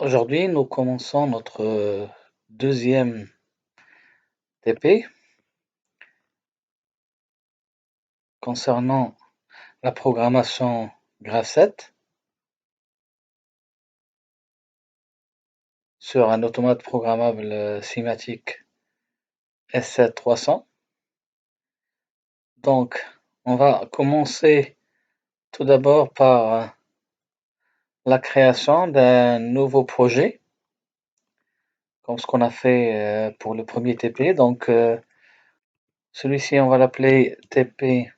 Aujourd'hui, nous commençons notre deuxième TP concernant la programmation Graph7 sur un automate programmable Simatic S7 300. Donc, on va commencer tout d'abord par la création d'un nouveau projet, comme ce qu'on a fait pour le premier TP. Donc, celui-ci, on va l'appeler TP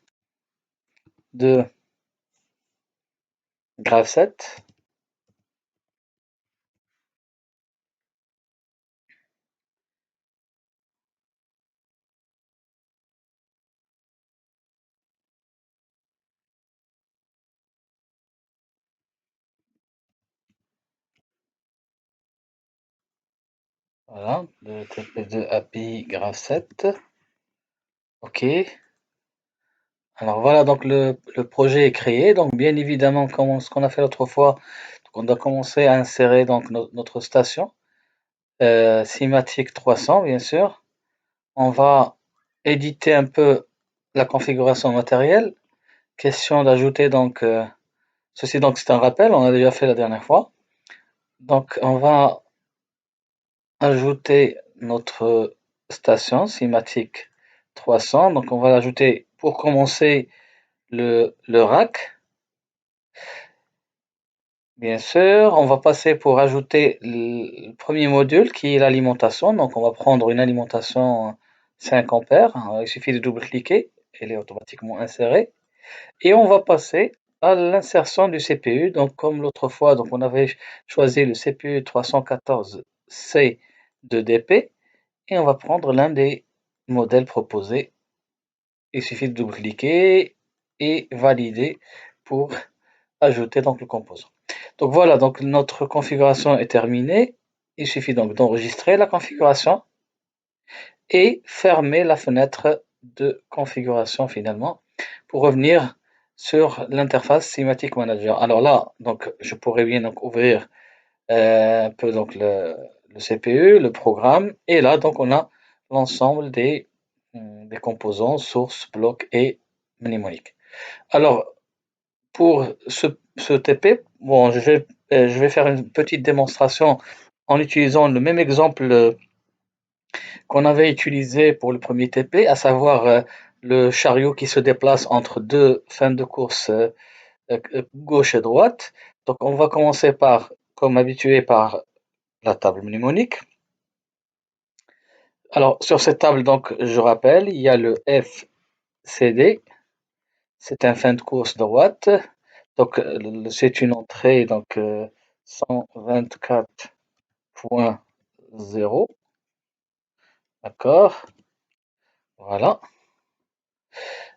de Graph7. Voilà, le TP2 API Graph7. OK. Alors voilà, donc le projet est créé. Donc bien évidemment, comme ce qu'on a fait l'autre fois, donc on doit commencer à insérer donc notre station Simatic 300, bien sûr. On va éditer un peu la configuration matérielle. Question d'ajouter donc ceci, donc c'est un rappel, on a déjà fait la dernière fois. Donc on va ajouter notre station Simatic 300. Donc on va l'ajouter pour commencer le rack. Bien sûr, on va passer pour ajouter le premier module qui est l'alimentation. Donc, on va prendre une alimentation 5 ampères. Il suffit de double-cliquer, elle est automatiquement insérée. Et on va passer à l'insertion du CPU. Donc, comme l'autre fois, donc on avait choisi le CPU 314C de DP et on va prendre l'un des modèles proposés. Il suffit de double-cliquer et valider pour ajouter donc le composant. Donc voilà, donc notre configuration est terminée. Il suffit donc d'enregistrer la configuration et fermer la fenêtre de configuration finalement pour revenir sur l'interface Simatic Manager. Alors là, donc je pourrais bien donc ouvrir un peu donc le CPU, le programme, et là donc on a l'ensemble des composants, source, bloc et mnémonique. Alors pour ce TP, bon, je vais faire une petite démonstration en utilisant le même exemple qu'on avait utilisé pour le premier TP, à savoir le chariot qui se déplace entre deux fins de course gauche et droite. Donc on va commencer par, comme habitué, par la table mnémonique. Alors sur cette table, donc je rappelle, il y a le FCD, c'est un fin de course droite. Donc c'est une entrée donc 124.0, d'accord, voilà.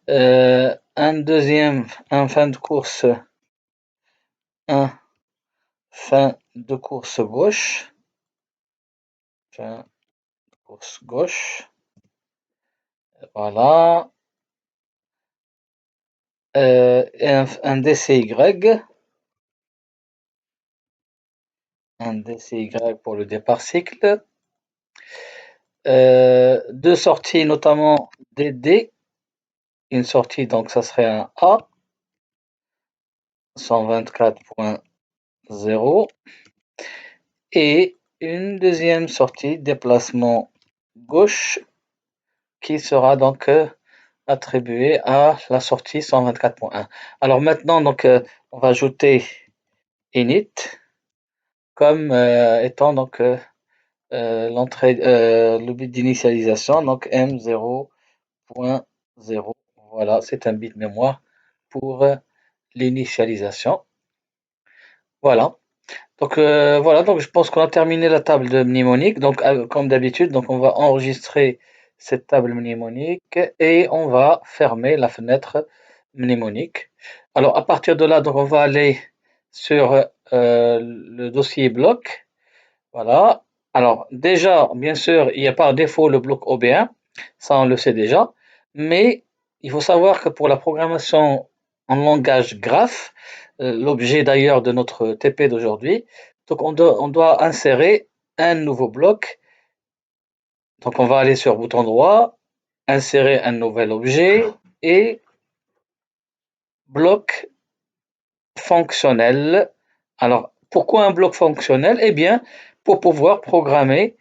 Un deuxième, un fin de course, un fin de course gauche, fin de course gauche, voilà. Un DCY, un DCY pour le départ cycle. Deux sorties, notamment DD, une sortie, donc ça serait un A, 124.0, et une deuxième sortie, déplacement gauche, qui sera donc attribuée à la sortie 124.1. Alors maintenant, donc, on va ajouter init comme étant donc l'entrée, le bit d'initialisation, donc M0.0. Voilà, c'est un bit mémoire pour l'initialisation. Voilà. Donc voilà, donc je pense qu'on a terminé la table de mnémonique. Donc comme d'habitude, donc on va enregistrer cette table mnémonique et on va fermer la fenêtre mnémonique. Alors à partir de là, donc on va aller sur le dossier bloc. Voilà. Alors déjà, bien sûr, il y a par défaut le bloc OB1, ça on le sait déjà, mais il faut savoir que pour la programmation en langage graph, l'objet d'ailleurs de notre TP d'aujourd'hui, Donc on doit insérer un nouveau bloc. Donc on va aller sur bouton droit, insérer un nouvel objet et bloc fonctionnel. Alors pourquoi un bloc fonctionnel? Eh bien pour pouvoir programmer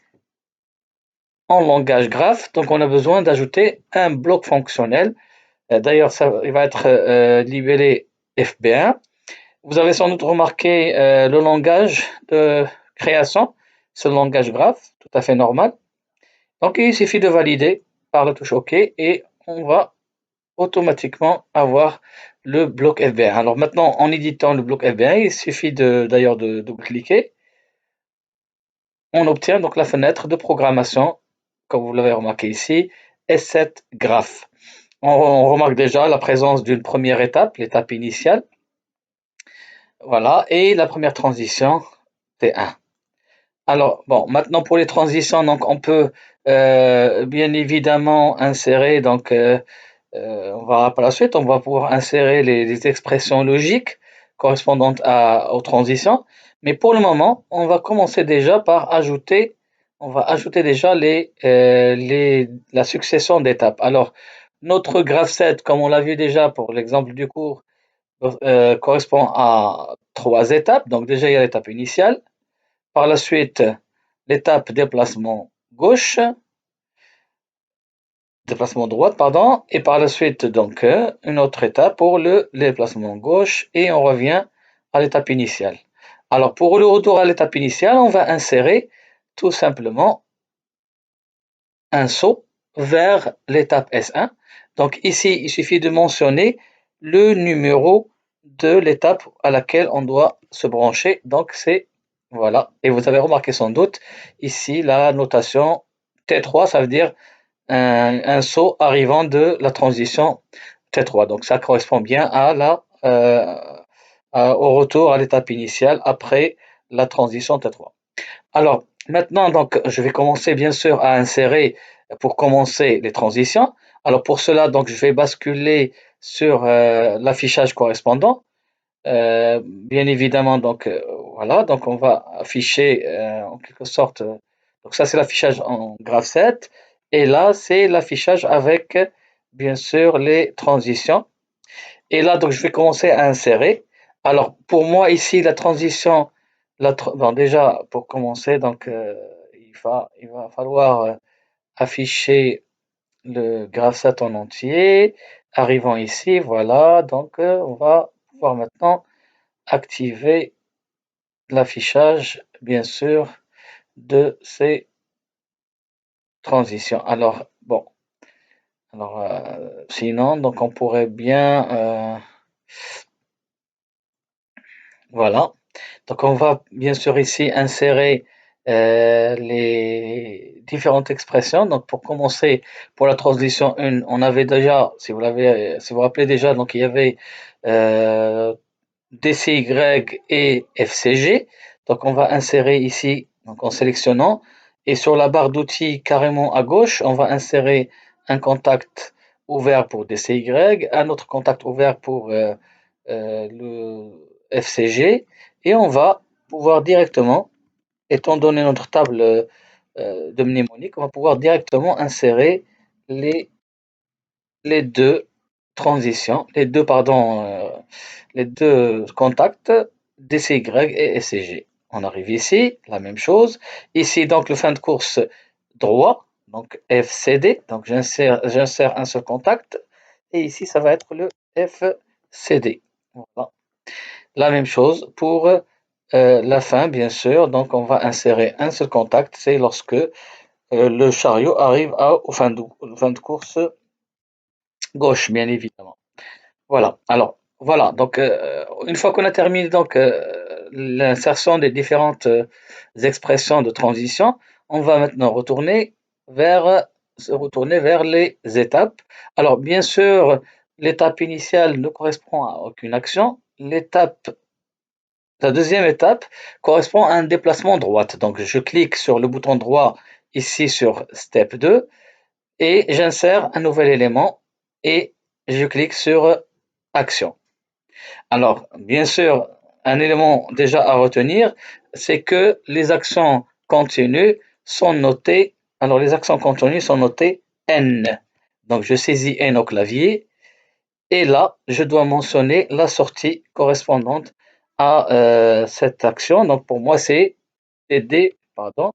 en langage graph, donc on a besoin d'ajouter un bloc fonctionnel. D'ailleurs, il va être libellé FB1. Vous avez sans doute remarqué le langage de création, ce langage graph, tout à fait normal. Donc il suffit de valider par la touche OK et on va automatiquement avoir le bloc FB1. Alors maintenant, en éditant le bloc FB1, il suffit d'ailleurs de double-cliquer. On obtient donc la fenêtre de programmation, comme vous l'avez remarqué ici, S7 Graph. On remarque déjà la présence d'une première étape, l'étape initiale. Voilà, et la première transition, T1. Alors, bon, maintenant pour les transitions, donc on peut bien évidemment insérer, donc on va par la suite, on va pouvoir insérer les expressions logiques correspondantes aux transitions. Mais pour le moment, on va commencer déjà par ajouter, on va ajouter déjà la succession d'étapes. Alors, notre graph set, comme on l'a vu déjà pour l'exemple du cours, correspond à 3 étapes. Donc déjà, il y a l'étape initiale. Par la suite, l'étape déplacement gauche, déplacement droite, pardon, et par la suite, donc, une autre étape pour le déplacement gauche, et on revient à l'étape initiale. Alors, pour le retour à l'étape initiale, on va insérer tout simplement un saut vers l'étape S1. Donc ici, il suffit de mentionner le numéro de l'étape à laquelle on doit se brancher. Donc c'est, voilà, et vous avez remarqué sans doute ici la notation T3, ça veut dire un saut arrivant de la transition T3. Donc ça correspond bien à au retour à l'étape initiale après la transition T3. Alors, maintenant, donc, je vais commencer bien sûr à insérer pour commencer les transitions. Alors, pour cela, donc, je vais basculer sur l'affichage correspondant. Bien évidemment, donc, voilà, donc on va afficher en quelque sorte. Donc, ça, c'est l'affichage en graph 7. Et là, c'est l'affichage avec, bien sûr, les transitions. Et là, donc, je vais commencer à insérer. Alors, pour moi, ici, la transition, bon, déjà, pour commencer, donc, il va falloir afficher le graph en entier. Arrivant ici, voilà, donc, on va pouvoir maintenant activer l'affichage, bien sûr, de ces transitions. Alors, bon, alors, sinon, donc, on pourrait bien, voilà. Donc on va bien sûr ici insérer les différentes expressions. Donc pour commencer, pour la transition 1, on avait déjà, si vous vous rappelez déjà, donc il y avait euh, DCY et FCG. Donc on va insérer ici, donc en sélectionnant, et sur la barre d'outils carrément à gauche, on va insérer un contact ouvert pour DCY, un autre contact ouvert pour le FCG, et on va pouvoir directement, étant donné notre table de mnémonique, on va pouvoir directement insérer les, les deux transitions, les deux contacts DCY et SCG. On arrive ici, la même chose. Ici, donc, le fin de course droit, donc FCD. Donc, j'insère un seul contact. Et ici, ça va être le FCD. Voilà. La même chose pour la fin, bien sûr. Donc, on va insérer un seul contact. C'est lorsque le chariot arrive au fin de course gauche, bien évidemment. Voilà. Alors, voilà. Donc, une fois qu'on a terminé donc l'insertion des différentes expressions de transition, on va maintenant se retourner vers les étapes. Alors, bien sûr, l'étape initiale ne correspond à aucune action. La deuxième étape correspond à un déplacement droite. Donc, je clique sur le bouton droit ici sur Step 2 et j'insère un nouvel élément et je clique sur Action. Alors, bien sûr, un élément déjà à retenir, c'est que les accents continus sont notés. Alors, les accents continus sont notés N. Donc, je saisis N au clavier et là, je dois mentionner la sortie correspondante à cette action. Donc, pour moi, c'est DD, pardon.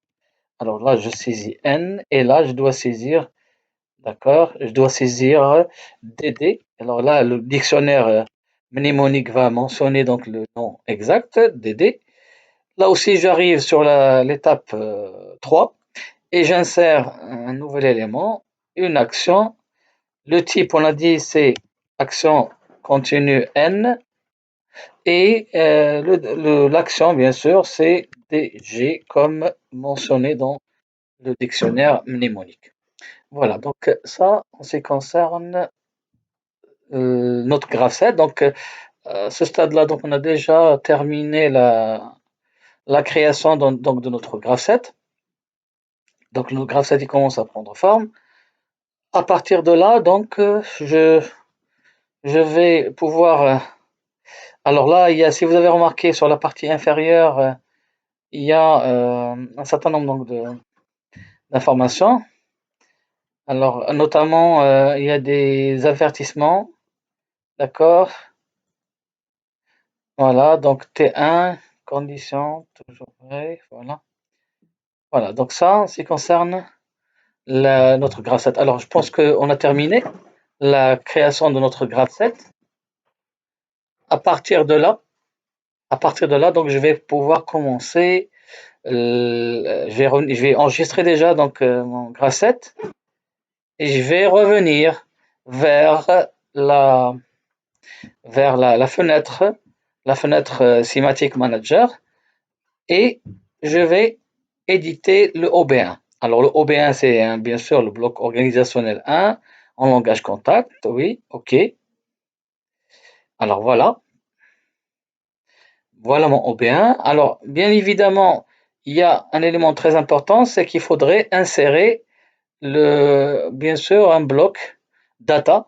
Alors là, je saisis N et là, je dois saisir, d'accord, je dois saisir DD. Alors là, le dictionnaire mnémonique va mentionner donc le nom exact, DD. Là aussi, j'arrive sur l'étape 3 et j'insère un nouvel élément, une action. Le type, on a dit, c'est action continue N et l'action, bien sûr, c'est DG comme mentionné dans le dictionnaire mnémonique. Voilà, donc ça, en ce qui concerne notre graph 7. Donc, à ce stade-là, donc, on a déjà terminé la création donc, de notre graph 7. Donc, le graph 7 il commence à prendre forme. À partir de là, donc, je vais pouvoir. Alors là, si vous avez remarqué sur la partie inférieure, il y a un certain nombre donc, d'informations. Alors, notamment, il y a des avertissements, d'accord? Voilà, donc T1, condition, toujours vrai, voilà. Voilà, donc ça, en ce qui concerne notre graph 7. Alors, je pense qu'on a terminé la création de notre graph 7. À partir de là, donc, je vais pouvoir commencer. Je vais enregistrer déjà donc mon graph 7 et je vais revenir vers la, la fenêtre Semantic Manager et je vais éditer le OB1. Alors le OB1 c'est bien sûr le bloc organisationnel 1 en langage contact, oui, ok. Alors voilà mon OB1. Alors bien évidemment, il y a un élément très important, c'est qu'il faudrait insérer bien sûr un bloc data,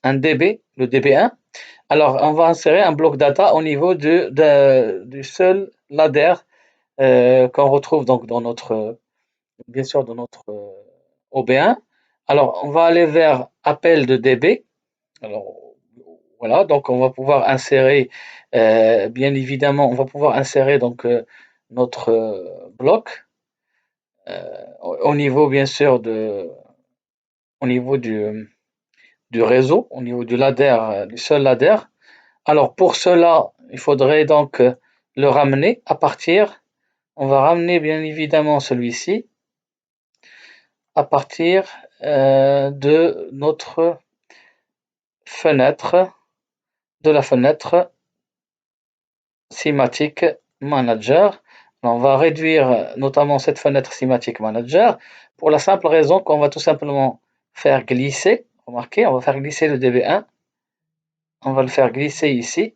un DB, le DB1. Alors on va insérer un bloc data au niveau du seul ladder qu'on retrouve donc dans notre, bien sûr, dans notre OB1. Alors, on va aller vers appel de DB. Alors, voilà, donc on va pouvoir insérer, bien évidemment, on va pouvoir insérer donc notre bloc au niveau, bien sûr, au niveau du réseau, au niveau du ladder, du seul ladder. Alors, pour cela, il faudrait donc le ramener à partir, on va ramener bien évidemment celui-ci à partir de notre fenêtre, de la fenêtre Semantic Manager. On va réduire notamment cette fenêtre Semantic Manager pour la simple raison qu'on va tout simplement faire glisser, remarquez, on va faire glisser le DB1, on va le faire glisser ici,